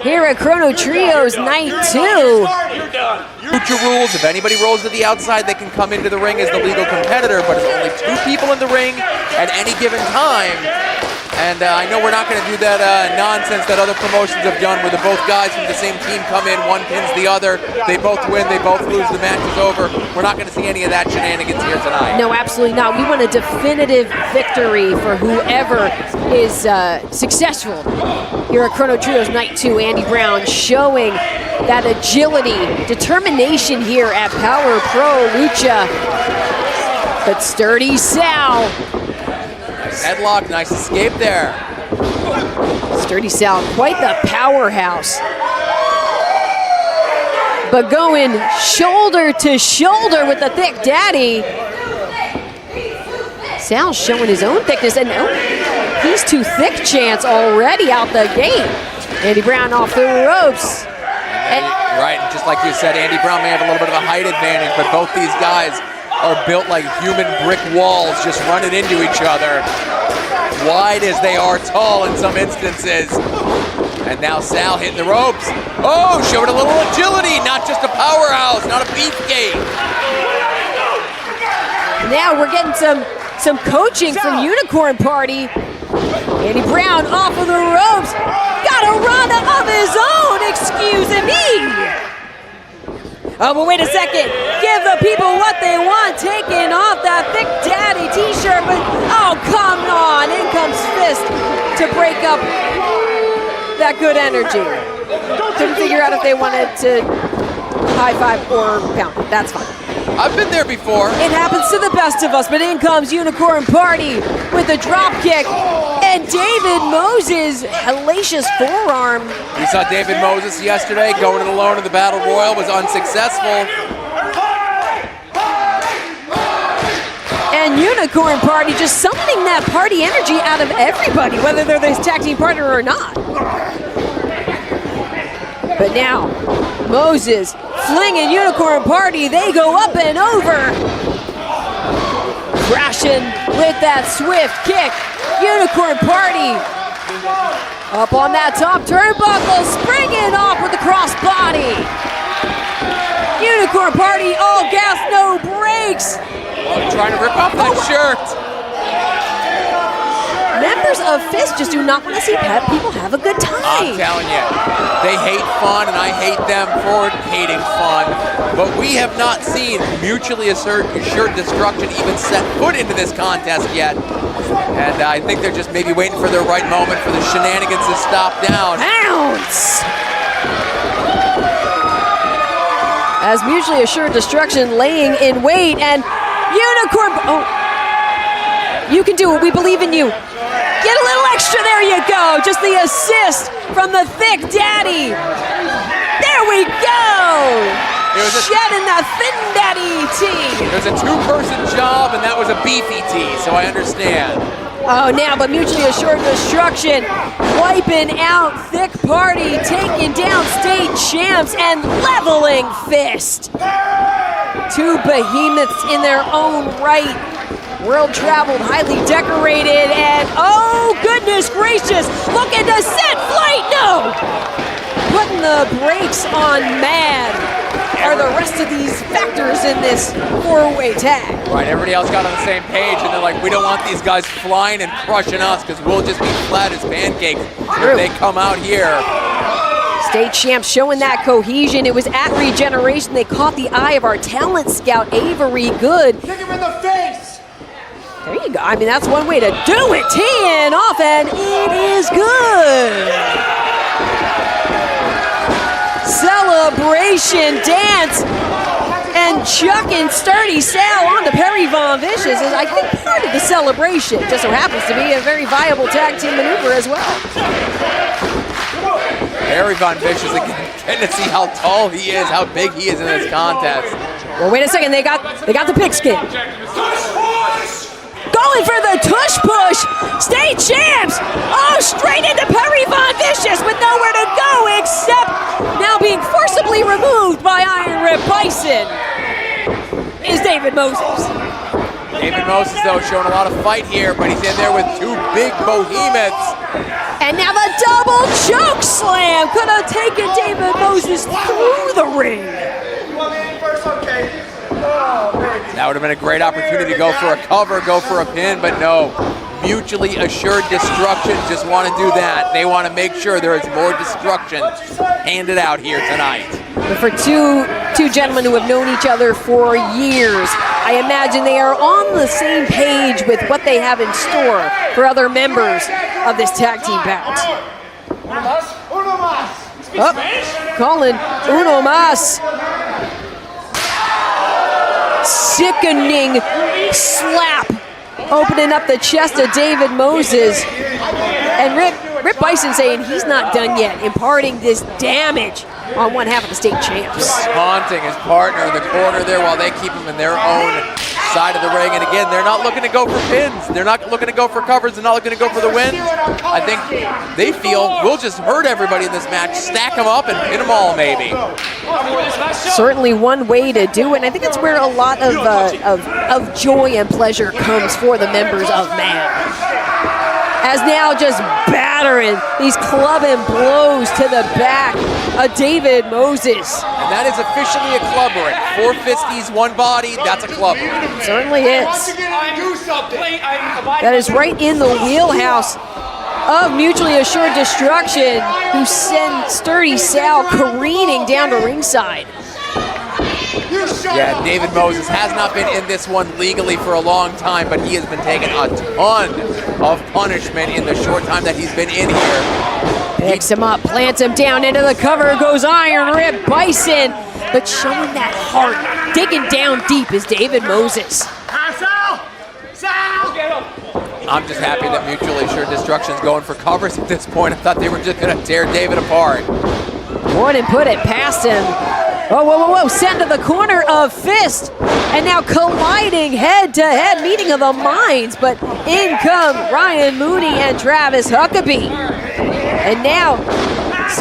here at Chrono Trios Night 2. Future rules, if anybody rolls to the outside, they can come into the ring as the legal competitor, but it's only 2 people in the ring at any given time. And I know we're not going to do that nonsense that other promotions have done where the both guys from the same team come in, one pins the other, they both win, they both lose, the match is over. We're not going to see any of that shenanigans here tonight. No, absolutely not. We want a definitive victory for whoever is successful here at Chrono Trios Night 2. Andy Brown showing that agility, determination here at Power Pro Lucha. But sturdy Sal. Nice headlock, nice escape there. Sturdy Sal, quite the powerhouse. But going shoulder to shoulder with the Thicc Daddy. Sal's showing his own thickness, and he's too thick chance already out the gate. Andy Brown off the ropes. Right, and just like you said, Andy Brown may have a little bit of a height advantage, but both these guys are built like human brick walls, just running into each other. Wide as they are tall in some instances. And now Sal hitting the ropes. Oh, showed a little agility, not just a powerhouse, not a beefcake. Now we're getting some coaching from Unicorn Party. Andy Brown off of the ropes. Got a run of his own, excuse me. Oh, but wait a second. Give the people what they want. Taking off that Thicc Daddy t-shirt, but oh, come on. In comes F.I.S.T to break up that good energy. Couldn't figure out if they wanted to high five or pound. That's fine. I've been there before. It happens to the best of us, but in comes Unicorn Party with a drop kick. And David Moses, hellacious forearm. We saw David Moses yesterday going it alone in the Battle Royal, was unsuccessful. And Unicorn Party just summoning that party energy out of everybody, whether they're this tag team partner or not. But now, Moses flinging Unicorn Party, they go up and over. Crashing with that swift kick. Unicorn Party up on that top turnbuckle, springing off with the crossbody. Unicorn Party, all gas, no brakes. Oh, trying to rip off that shirt. Members of F.I.S.T just do not want to see people have a good time. I'm telling you, they hate fun, and I hate them for hating fun. But we have not seen mutually assured destruction even set foot into this contest yet. And I think they're just maybe waiting for their right moment for the shenanigans to stop down. Pounce! As mutually assured destruction laying in wait, and Unicorn, oh, you can do it, we believe in you. Get a little extra, there you go. Just the assist from the Thicc Daddy. There we go. Shedding the Thin Daddy tee. It was a 2-person job, and that was a beefy tee, so I understand. Oh, now, but mutually assured destruction, wiping out Thicc Party, taking down state champs, and leveling F.I.S.T. 2 behemoths in their own right. World traveled, highly decorated, and oh goodness gracious, looking to set flight, no! Putting the brakes on Mad are the rest of these factors in this 4-way tag. Right, everybody else got on the same page, and they're like, we don't want these guys flying and crushing us because we'll just be flat as pancakes if they come out here. State champs showing that cohesion. It was at Regeneration. They caught the eye of our talent scout, Avery Good. Kick him in the face! There you go. I mean, that's one way to do it. Teeing off, and it is good. Celebration dance. And chucking Sturdy Sal onto Perry Von Vicious is, I think, part of the celebration. Just so happens to be a very viable tag team maneuver as well. Perry Von Vicious, again, getting to see how tall he is, how big he is in this contest. Well, wait a second. They got the pigskin. Going for the tush push. State champs. Oh, straight into Perry Von Vicious with nowhere to go except now being forcibly removed by Iron Rip Bison is David Moses. David Moses, though, showing a lot of fight here, but he's in there with 2 big behemoths. And now the double choke slam could have taken David Moses through the ring. That would have been a great opportunity to go for a cover, go for a pin, but no. Mutually Assured Destruction just want to do that. They want to make sure there is more destruction handed out here tonight. But for two gentlemen who have known each other for years, I imagine they are on the same page with what they have in store for other members of this tag team bout. Oh, calling uno más. Sickening slap, opening up the chest of David Moses. And Rip Bison saying he's not done yet, imparting this damage on one half of the state champs. Taunting his partner in the corner there while they keep him in their own side of the ring. And again, they're not looking to go for pins. They're not looking to go for covers. They're not looking to go for the win. I think they feel we'll just hurt everybody in this match, stack them up and pin them all maybe. Certainly one way to do it. And I think that's where a lot of joy and pleasure comes for the members of MAN. As now just battering these clubbing blows to the back of David Moses. And that is officially a club ring. 4 fisties, 1 body, that's a club ring. Certainly is. That is right in the wheelhouse of Mutually Assured Destruction, who send Sturdy Sal careening down to ringside. Yeah, David Moses has not been in this one legally for a long time, but he has been taking a ton of punishment in the short time that he's been in here. Picks him up, plants him down into the cover, goes Iron Rip Bison, but showing that heart, digging down deep is David Moses. I'm just happy that Mutually Assured Destruction's going for covers at this point. I thought they were just going to tear David apart. Wouldn't put it past him. Whoa, whoa, whoa, whoa, sent to the corner of F.I.S.T. And now colliding head-to-head, meeting of the minds, but in come Ryan Mooney and Travis Huckabee. And now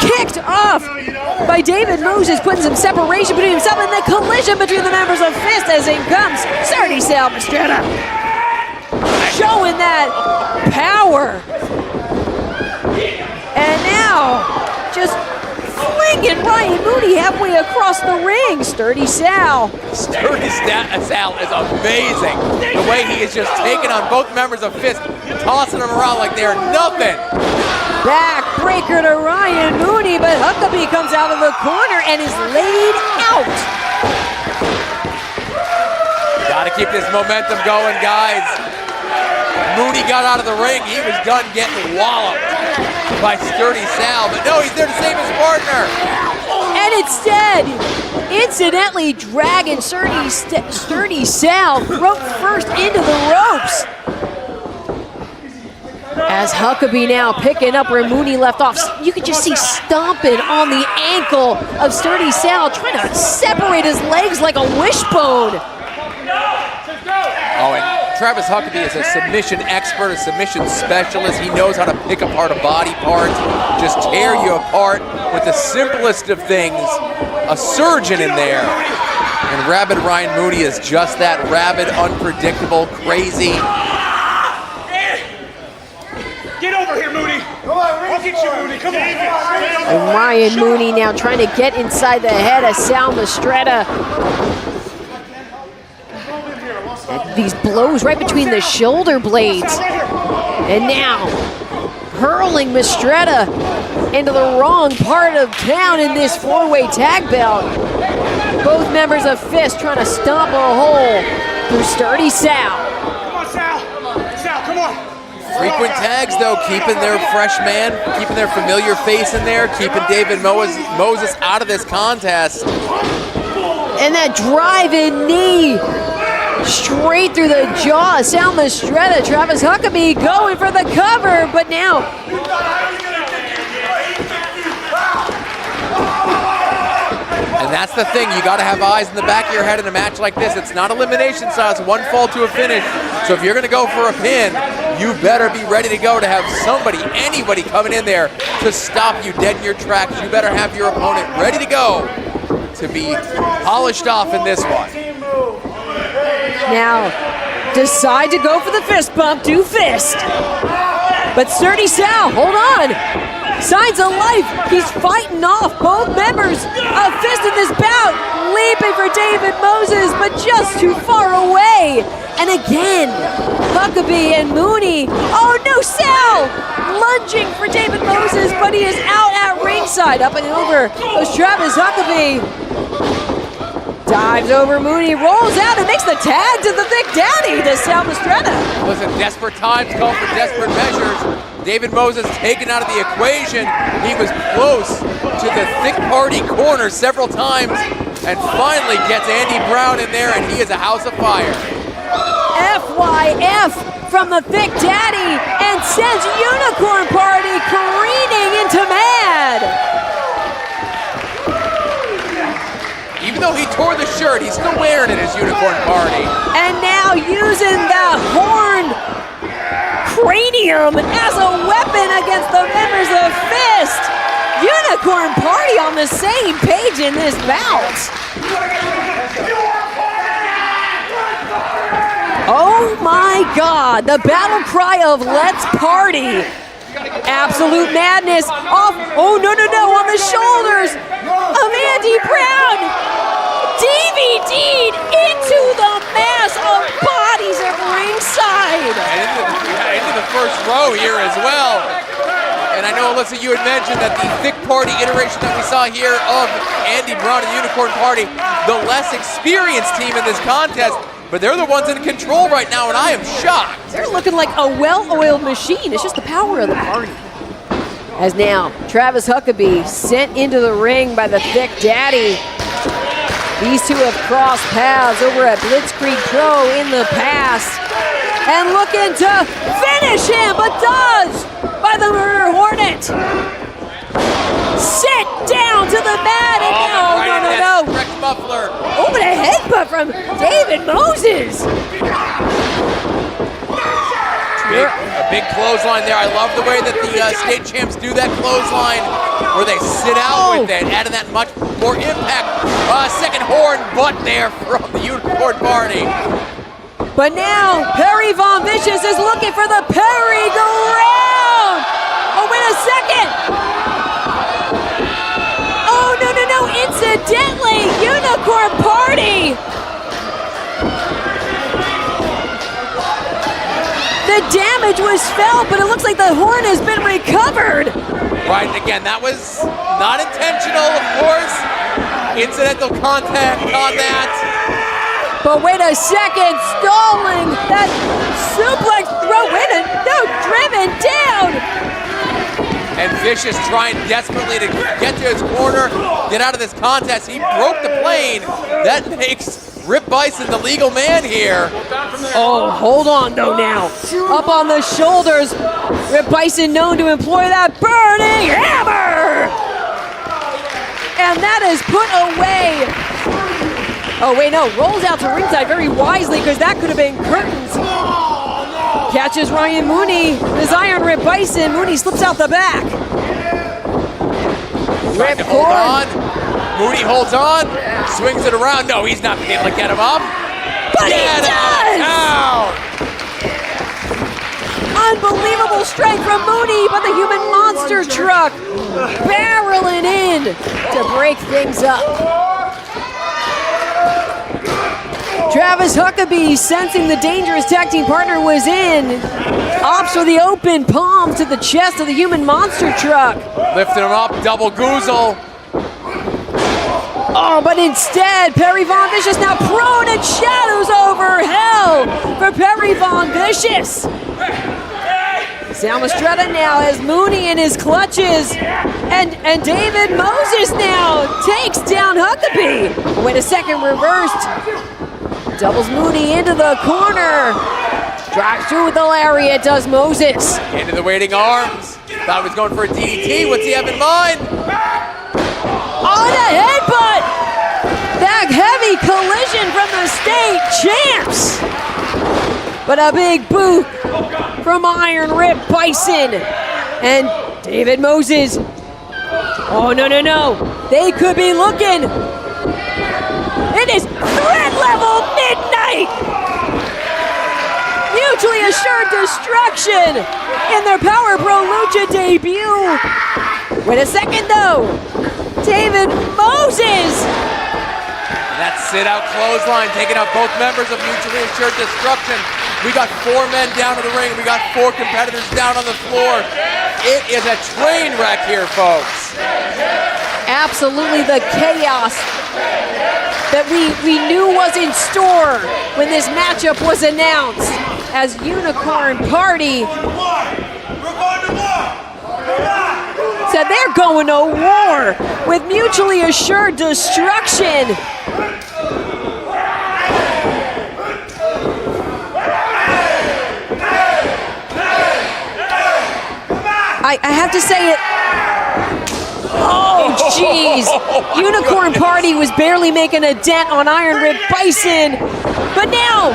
kicked off by David Moses, putting some separation between himself and the collision between the members of F.I.S.T. as in comes Sturdy Sal Mistretta. Showing that power. And now just flinging Ryan Mooney halfway across the ring. Sturdy Sal. Sturdy Sal is amazing. The way he is just taking on both members of F.I.S.T., tossing them around like they're nothing. Backbreaker to Ryan Mooney, but Huckabee comes out of the corner and is laid out. Gotta keep this momentum going, guys. Mooney got out of the ring. He was done getting walloped by Sturdy Sal, but no, he's there to save his partner. And instead, incidentally dragging Sturdy Sal throat first into the ropes. As Huckabee now picking up where Mooney left off. You could just see stomping on the ankle of Sturdy Sal, trying to separate his legs like a wishbone. Oh, and Travis Huckabee is a submission expert, a submission specialist. He knows how to pick apart a body part, just tear you apart with the simplest of things, a surgeon in there. And Rabid Ryan Mooney is just that, rabid, unpredictable, crazy. Get over here, Mooney. I'll get you, Mooney. Come on. And Ryan Mooney now trying to get inside the head of Sal Mistretta. These blows right between the shoulder blades. And now hurling Mistretta into the wrong part of town in this 4-way tag bout. Both members of F.I.S.T. trying to stomp a hole through Sturdy Sal. Come on, Sal. Sal, come on. Frequent tags, though, keeping their fresh man, keeping their familiar face in there, keeping David Moses out of this contest. And that driving knee straight through the jaw of Sal Mistretta. Travis Huckabee going for the cover, but now and that's the thing, you got to have eyes in the back of your head in a match like this. It's not elimination style, it's one fall to a finish. So if you're going to go for a pin, you better be ready to go to have somebody, anybody coming in there to stop you dead in your tracks. You better have your opponent ready to go to be polished off in this one. now decide to go for the fist bump to F.I.S.T. But Sturdy Sal, hold on. Signs of life. He's fighting off both members of F.I.S.T in this bout. Leaping for David Moses, but just too far away. And again, Huckabee and Mooney. Oh no, Sal! Lunging for David Moses, but he is out at ringside. Up and over goes Travis Huckabee. Dives over Mooney, rolls out and makes the tag to the Thicc Daddy to Sal Mastretta. Listen, desperate times call for desperate measures. David Moses taken out of the equation. He was close to the Thicc Party corner several times and finally gets Andy Brown in there, and he is a house of fire. FYF from the Thicc Daddy and sends Unicorn Party careening into Mad. Even though he tore the shirt, he's still wearing it as Unicorn Party. And now using the horn cranium as a weapon against the members of F.I.S.T. Unicorn Party on the same page in this bout. Oh my God, the battle cry of let's party. Absolute madness off, oh no, on the shoulders of Andy Brown. DVD'd into the mass of bodies at ringside. And into the first row here as well. And I know, Alyssa, you had mentioned that the Thicc Party iteration that we saw here of Andy Brown and Unicorn Party, the less experienced team in this contest, but they're the ones in control right now, and I am shocked. They're looking like a well-oiled machine. It's just the power of the party. As now, Travis Huckabee sent into the ring by the Thicc Daddy. These two have crossed paths over at Blitzkrieg Pro in the past. And looking to finish him, but does by the Murder Hornet. Sit down to the mat, and no. Rex Muffler. Oh, but a headbutt from David Moses. A big clothesline there. I love the way that the state champs do that clothesline, where they sit out with it, adding that much more impact. Second horn butt there from the Unicorn Party. But now, Perry Von Vicious is looking for the Perry go round. Oh, wait a second. Oh, no. Incidentally, Unicorn Party. The damage was felt, but it looks like the horn has been recovered. Right, and again, that was not intentional, of course. Incidental contact on that. But wait a second, stalling that suplex throw in, driven down. And Vicious trying desperately to get to his corner, get out of this contest. He broke the plane. That makes Rip Bison the legal man here. Oh, hold on though now. Up on the shoulders, Rip Bison known to employ that burning hammer. And that is put away. Oh wait, no, rolls out to ringside very wisely because that could have been curtains. Catches Ryan Mooney, his Iron Rip Bison. Mooney slips out the back. Trying to hold on. Mooney holds on, swings it around. No, he's not being able to get him up. But he does! Unbelievable strength from Mooney, but the human monster truck barreling in to break things up. Travis Huckabee, sensing the dangerous tag team partner was in, opts for the open palm to the chest of the human monster truck. Lifting him up, double goozle. Oh, but instead, Perry Von Vicious now prone and shadows over hell for Perry Von Vicious. Sal Mastretta now has Mooney in his clutches. And David Moses now takes down Huckabee. Wait a second, reversed. Doubles Mooney into the corner. Drives through with the lariat, does Moses. Into the waiting arms. Thought he was going for a DDT. What's he have in mind? On a headbutt! That heavy collision from the state champs! But a big boot from Iron Rip Bison. And David Moses. Oh, no. They could be looking. It is threat level midnight! You Mutually Assured Destruction in their Power Pro Lucha debut. Wait a second though, David Moses. That sit-out clothesline taking out both members of Mutually Assured Destruction. We got 4 men down to the ring. We got 4 competitors down on the floor. It is a train wreck here, folks. Absolutely the chaos that we knew was in store when this matchup was announced, as Unicorn Party said they're going to war with Mutually Assured Destruction. I have to say it. Oh, jeez. Unicorn Party was barely making a dent on Iron Rib Bison. But now,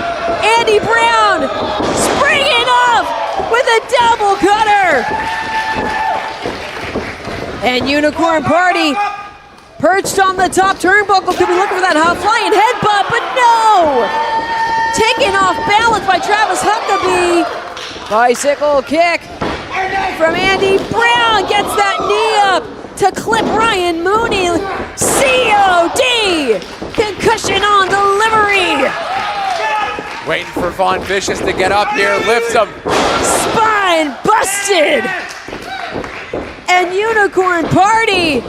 Andy Brown springing up with a double cutter. And Unicorn Party perched on the top turnbuckle. Could be looking for that flying headbutt, but no. Taken off balance by Travis Huckabee. Bicycle kick from Andy Brown, gets that knee up to clip Ryan Mooney. COD, concussion on delivery. Waiting for Von Vicious to get up here, lifts him. Spine busted. And Unicorn Party,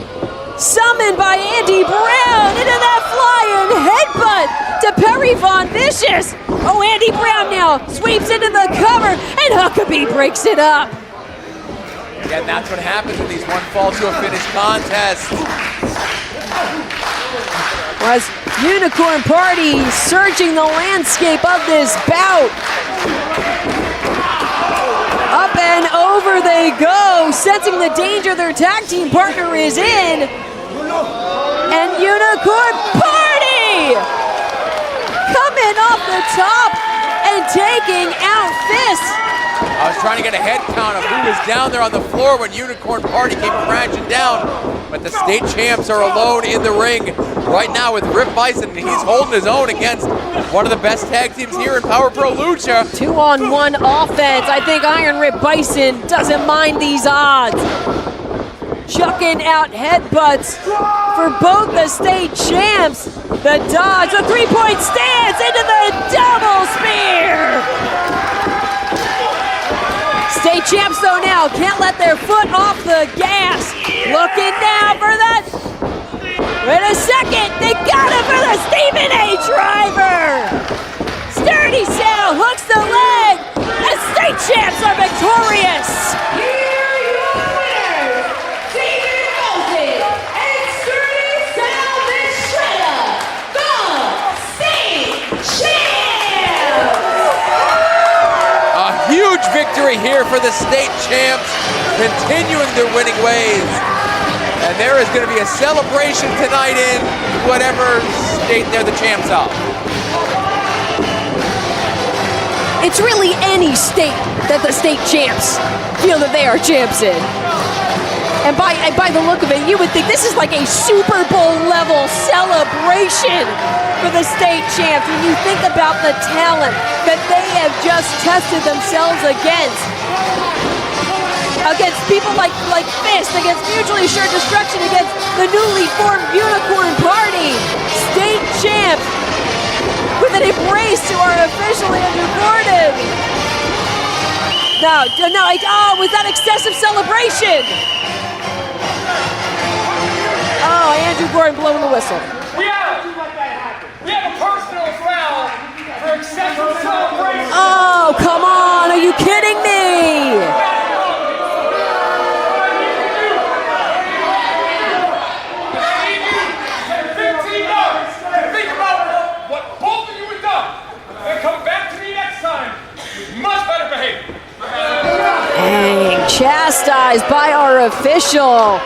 summoned by Andy Brown, into that flying headbutt to Perry Von Vicious. Oh, Andy Brown now sweeps into the cover, and Huckabee breaks it up. Yeah, and that's what happens in these one fall to a finish contests. Was Unicorn Party searching the landscape of this bout. Up and over they go, sensing the danger their tag team partner is in. And Unicorn Party coming off the top and taking out F.I.S.T. I was trying to get a head count of who was down there on the floor when Unicorn Party came crashing down, but the state champs are alone in the ring right now with Rip Bison, and he's holding his own against one of the best tag teams here in Power Pro Lucha. 2-on-1 offense. I think Iron Rip Bison doesn't mind these odds. Chucking out headbutts for both the state champs. The dodge, a 3-point stance into the double spear. State champs though now can't let their foot off the gas. Looking now for that. Wait a second, they got it for the Stephen A. Driver. Sturdy Sal hooks the leg. The state champs are victorious. Here you winners, Stephen Moses and Sturdy Sal the Shredder, the state champs. A huge victory here for the state champs, continuing their winning ways. And there is going to be a celebration tonight in whatever state they're the champs of. It's really any state that the state champs feel that they are champs in. And by the look of it, you would think this is like a Super Bowl level celebration for the state champs when you think about the talent that they have just tested themselves against people like F.I.S.T, against Mutually Assured Destruction, against the newly formed Unicorn Party. State champs with an embrace to our official Andrew Gordon. No, was that excessive celebration? Oh, Andrew Gordon blowing the whistle. We have a personal foul for excessive celebration. Oh, come on, are you kidding me? Think about what both of you have done. And come back to me next time. Much better behavior. Dang, chastised by our official.